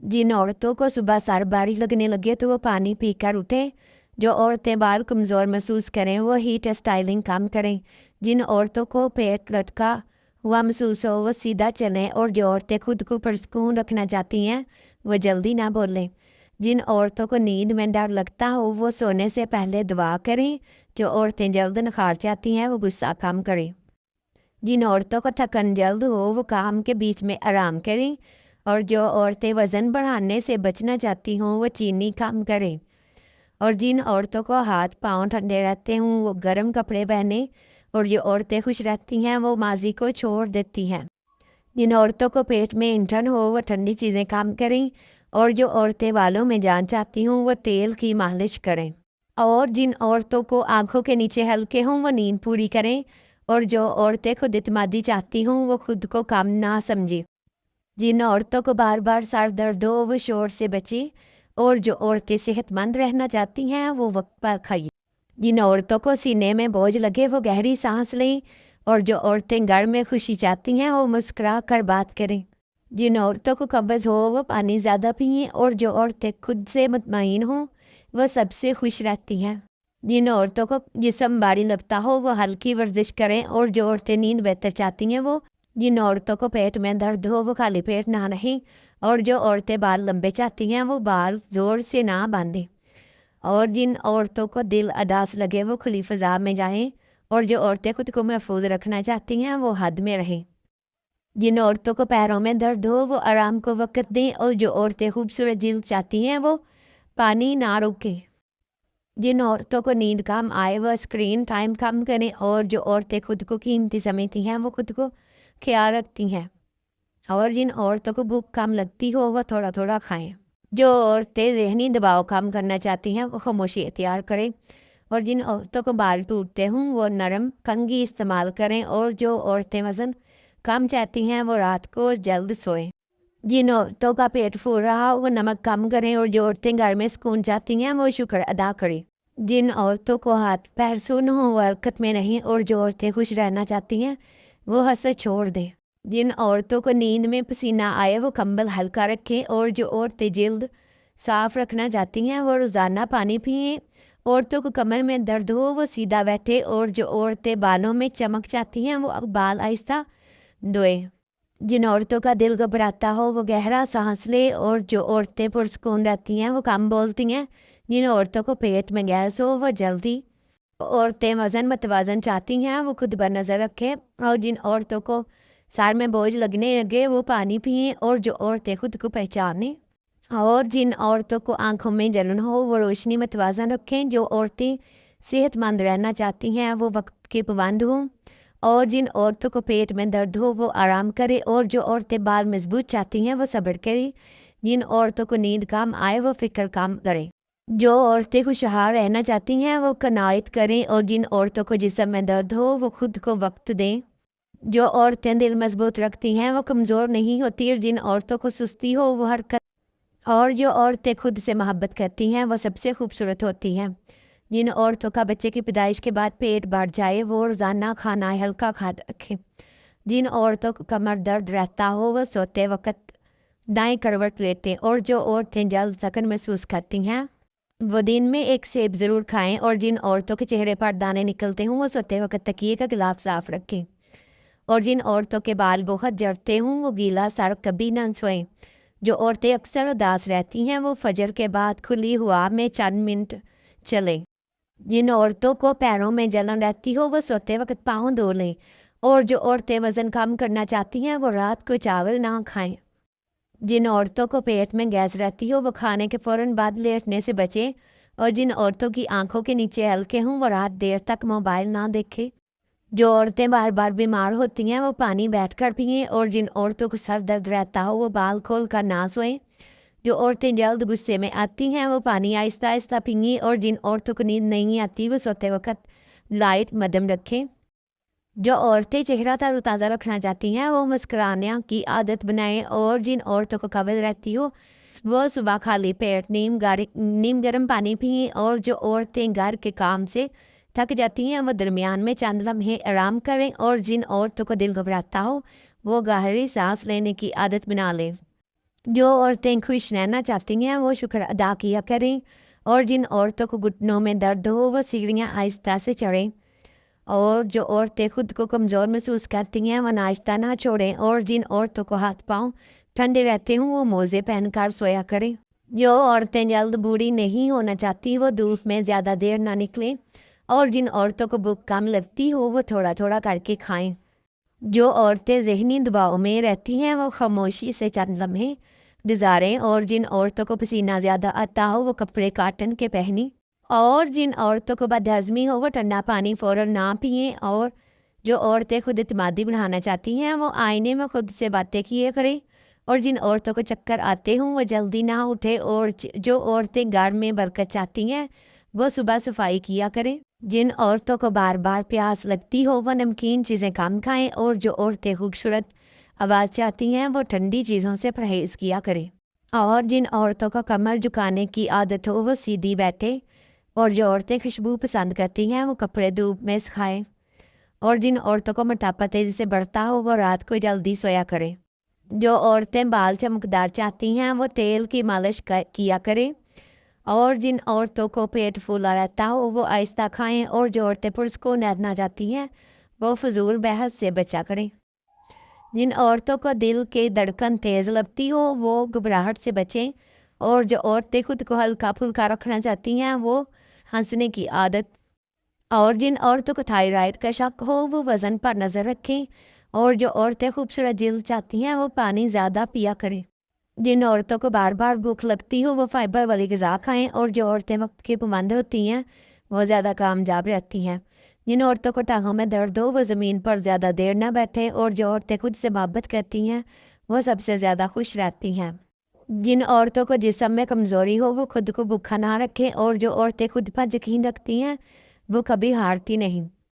جن عورتوں کو صبح سر باری لگنے لگے تو وہ پانی پی کر اٹھیں۔ جو عورتیں بال کمزور محسوس کریں وہ ہیٹ اسٹائلنگ کم کریں۔ جن عورتوں کو پیٹ لٹکا ہوا محسوس ہو وہ سیدھا چلیں، اور جو عورتیں خود کو پرسکون رکھنا چاہتی ہیں وہ جلدی نہ بولیں۔ جن عورتوں کو نیند میں ڈر لگتا ہو وہ سونے سے پہلے دعا کریں۔ جو عورتیں جلد نکھار چاہتی ہیں وہ غصہ کم کریں۔ جن عورتوں کو تھکن جلد ہو وہ کام کے بیچ میں آرام کریں، اور جو عورتیں وزن بڑھانے سے بچنا چاہتی ہوں وہ چینی کم کریں۔ اور جن عورتوں کو ہاتھ پاؤں ٹھنڈے رہتے ہوں وہ گرم کپڑے پہنیں، اور جو عورتیں خوش رہتی ہیں وہ ماضی کو چھوڑ دیتی ہیں۔ جن عورتوں کو پیٹ میں انٹھن ہو وہ ٹھنڈی چیزیں کم کریں، اور جو عورتیں بالوں میں جان چاہتی ہوں وہ تیل کی مالش کریں۔ اور جن عورتوں کو آنکھوں کے نیچے ہلکے ہوں وہ نیند پوری کریں، اور جو عورتیں خود اعتمادی چاہتی ہوں وہ خود کو کم نہ سمجھیں۔ جن عورتوں کو بار بار سر درد ہو وہ شور سے بچیں، اور جو عورتیں صحت مند رہنا چاہتی ہیں وہ وقت پر کھائیں۔ جن عورتوں کو سینے میں بوجھ لگے وہ گہری سانس لیں، اور جو عورتیں گھر میں خوشی چاہتی ہیں وہ مسکرا کر بات کریں۔ جن عورتوں کو قبض ہو وہ پانی زیادہ پئیں، اور جو عورتیں خود سے مطمئن ہوں وہ سب سے خوش رہتی ہیں۔ جن عورتوں کو جسم بھاری لگتا ہو وہ ہلکی ورزش کریں، اور جو عورتیں نیند بہتر چاہتی ہیں وہ جن عورتوں کو پیٹ میں درد ہو وہ خالی پیٹ نہ رہیں، اور جو عورتیں بال لمبے چاہتی ہیں وہ بال زور سے نہ باندھیں۔ اور جن عورتوں کو دل اداس لگے وہ کھلی فضا میں جائیں، اور جو عورتیں خود کو محفوظ رکھنا چاہتی ہیں وہ حد میں رہیں۔ جن عورتوں کو پیروں میں درد ہو وہ آرام کو وقت دیں، اور جو عورتیں خوبصورت جلد چاہتی ہیں وہ پانی نہ روکیں۔ جن عورتوں کو نیند کم آئے وہ اسکرین ٹائم کم کریں، اور جو عورتیں خود کو قیمتی سمجھتی ہیں وہ خود کو خیال رکھتی ہیں۔ اور جن عورتوں کو بھوک کم لگتی ہو وہ تھوڑا تھوڑا کھائیں۔ جو عورتیں ذہنی دباؤ کم کرنا چاہتی ہیں وہ خاموشی اختیار کریں، اور جن عورتوں کو بال ٹوٹتے ہوں وہ نرم کنگھی استعمال کریں، اور جو عورتیں وزن کم چاہتی ہیں وہ رات کو جلد سوئیں۔ جن عورتوں کا پیٹ پھول رہا ہو وہ نمک کم کریں، اور جو عورتیں گھر میں سکون چاہتی ہیں وہ شکر ادا کریں۔ جن عورتوں کو ہاتھ پیر سن ہوں وہ حرکت میں نہیں، اور جو عورتیں خوش رہنا چاہتی ہیں وہ حسد چھوڑ دیں۔ جن عورتوں کو نیند میں پسینہ آئے وہ کمبل ہلکا رکھیں، اور جو عورتیں جلد صاف رکھنا چاہتی ہیں وہ روزانہ پانی پئیں۔ عورتوں کو کمر میں درد ہو وہ سیدھا بیٹھے، اور جو عورتیں بالوں میں چمک چاہتی ہیں وہ بال آہستہ دھوئیں۔ جن عورتوں کا دل گھبراتا ہو وہ گہرا سانس لے، اور جو عورتیں پرسکون رہتی ہیں وہ کم بولتی ہیں۔ جن عورتوں کو پیٹ میں گیس ہو وہ جلدی عورتیں وزن متوازن چاہتی ہیں وہ خود پر نظر رکھیں، اور جن عورتوں کو سر میں بوجھ لگنے لگے وہ پانی پئیں، اور جو عورتیں خود کو پہچانیں۔ اور جن عورتوں کو آنکھوں میں جلن ہو وہ روشنی متوازن رکھیں۔ جو عورتیں صحت مند رہنا چاہتی ہیں وہ وقت کی پابند ہوں، اور جن عورتوں کو پیٹ میں درد ہو وہ آرام کرے، اور جو عورتیں بال مضبوط چاہتی ہیں وہ صبر کریں۔ جن عورتوں کو نیند کم آئے وہ فکر کم کریں۔ جو عورتیں خوشحال رہنا چاہتی ہیں وہ قناعت کریں، اور جن عورتوں کو جسم میں درد ہو وہ خود کو وقت دیں۔ جو عورتیں دل مضبوط رکھتی ہیں وہ کمزور نہیں ہوتی، اور جن عورتوں کو سستی ہو وہ حرکت، اور جو عورتیں خود سے محبت کرتی ہیں وہ سب سے خوبصورت ہوتی ہیں۔ جن عورتوں کا بچے کی پیدائش کے بعد پیٹ بڑھ جائے وہ روزانہ کھانا ہلکا کھا رکھیں۔ جن عورتوں کو کمر درد رہتا ہو وہ سوتے وقت دائیں کروٹ لیتے، اور جو عورتیں جلد تھکن محسوس کرتی ہیں وہ دن میں ایک سیب ضرور کھائیں، اور جن عورتوں کے چہرے پر دانے نکلتے ہوں وہ سوتے وقت تکیے کا غلاف صاف رکھیں۔ اور جن عورتوں کے بال بہت جھڑتے ہوں وہ گیلا سر کبھی نہ سوئیں۔ جو عورتیں اکثر اداس رہتی ہیں وہ فجر کے بعد کھلی ہوا میں چند منٹ چلیں۔ جن عورتوں کو پیروں میں جلن رہتی ہو وہ سوتے وقت پاؤں دھو لیں، اور جو عورتیں وزن کم کرنا چاہتی ہیں وہ رات کو چاول نہ کھائیں۔ جن عورتوں کو پیٹ میں گیس رہتی ہو وہ کھانے کے فوراً بعد لیٹنے سے بچیں، اور جن عورتوں کی آنکھوں کے نیچے ہلکے ہوں وہ رات دیر تک موبائل نہ دیکھیں۔ جو عورتیں بار بار بیمار ہوتی ہیں وہ پانی بیٹھ کر پئیں، اور جن عورتوں کو سر درد رہتا ہو وہ بال کھول کر نہ سوئیں۔ جو عورتیں جلد غصے میں آتی ہیں وہ پانی آہستہ آہستہ پئیں، اور جن عورتوں کو نیند نہیں آتی وہ سوتے وقت لائٹ مدھم رکھیں۔ جو عورتیں چہرہ تر و تازہ رکھنا چاہتی ہیں وہ مسکرانے کی عادت بنائیں، اور جن عورتوں کو قبض رہتی ہو وہ صبح خالی پیٹ نیم گرم پانی پئیں، اور جو عورتیں گھر کے کام سے تھک جاتی ہیں وہ درمیان میں چند لمحے آرام کریں، اور جن عورتوں کو دل گھبراتا ہو وہ گہری سانس لینے کی عادت بنا لیں۔ جو عورتیں خوش رہنا چاہتی ہیں وہ شکر ادا کیا کریں، اور جن عورتوں کو گھٹنوں میں درد ہو وہ سیڑھیاں آہستہ سے چڑھیں، اور جو عورتیں خود کو کمزور محسوس کرتی ہیں وہ ناشتہ نہ چھوڑیں، اور جن عورتوں کو ہاتھ پاؤں ٹھنڈے رہتے ہوں وہ موزے پہن کر سویا کریں۔ جو عورتیں جلد بوڑھی نہیں ہونا چاہتی وہ دھوپ میں زیادہ دیر نہ نکلیں، اور جن عورتوں کو بھوک کم لگتی ہو وہ تھوڑا تھوڑا کر کے کھائیں۔ جو عورتیں ذہنی دباؤ میں رہتی ہیں وہ خاموشی سے چند لمحے گزاریں، اور جن عورتوں کو پسینہ زیادہ آتا ہو وہ کپڑے کاٹن کے پہنیں، اور جن عورتوں کو بد ہضمی ہو وہ ٹھنڈا پانی فوراً نہ پئیں، اور جو عورتیں خود اعتمادی بڑھانا چاہتی ہیں وہ آئینے میں خود سے باتیں کیے کریں، اور جن عورتوں کو چکر آتے ہوں وہ جلدی نہ اٹھے، اور جو عورتیں گھر میں برکت چاہتی ہیں وہ صبح صفائی کیا کریں۔ جن عورتوں کو بار بار پیاس لگتی ہو وہ نمکین چیزیں کم کھائیں، اور جو عورتیں خوبصورت آواز چاہتی ہیں وہ ٹھنڈی چیزوں سے پرہیز کیا کریں، اور جن عورتوں کو کمر جھکانے کی عادت ہو وہ سیدھی بیٹھے، اور جو عورتیں خوشبو پسند کرتی ہیں وہ کپڑے دھوپ میں سکھائیں، اور جن عورتوں کو موٹاپا تیزی سے بڑھتا ہو وہ رات کو جلدی سویا کریں۔ جو عورتیں بال چمکدار چاہتی ہیں وہ تیل کی مالش کیا کریں، اور جن عورتوں کو پیٹ پھولا رہتا ہو وہ آہستہ کھائیں، اور جو عورتیں پرسکون رہنا چاہتی ہیں وہ فضول بحث سے بچا کریں۔ جن عورتوں کو دل کے دھڑکن تیز لگتی ہو وہ گھبراہٹ سے بچیں، اور جو عورتیں خود کو ہلکا پھلکا رکھنا چاہتی ہیں وہ ہنسنے کی عادت، اور جن عورتوں کو تھائرائیڈ کا شک ہو وہ وزن پر نظر رکھیں، اور جو عورتیں خوبصورت جلد چاہتی ہیں وہ پانی زیادہ پیا کریں۔ جن عورتوں کو بار بار بھوک لگتی ہو وہ فائبر والی غذا کھائیں، اور جو عورتیں وقت کی پابند ہوتی ہیں وہ زیادہ کامیاب رہتی ہیں۔ جن عورتوں کو ٹانگوں میں درد ہو وہ زمین پر زیادہ دیر نہ بیٹھیں، اور جو عورتیں خود سے محبت کرتی ہیں وہ سب سے زیادہ خوش رہتی ہیں۔ جن عورتوں کو جسم میں کمزوری ہو وہ خود کو بھوکا نہ رکھیں، اور جو عورتیں خود پر یقین رکھتی ہیں وہ کبھی ہارتی نہیں۔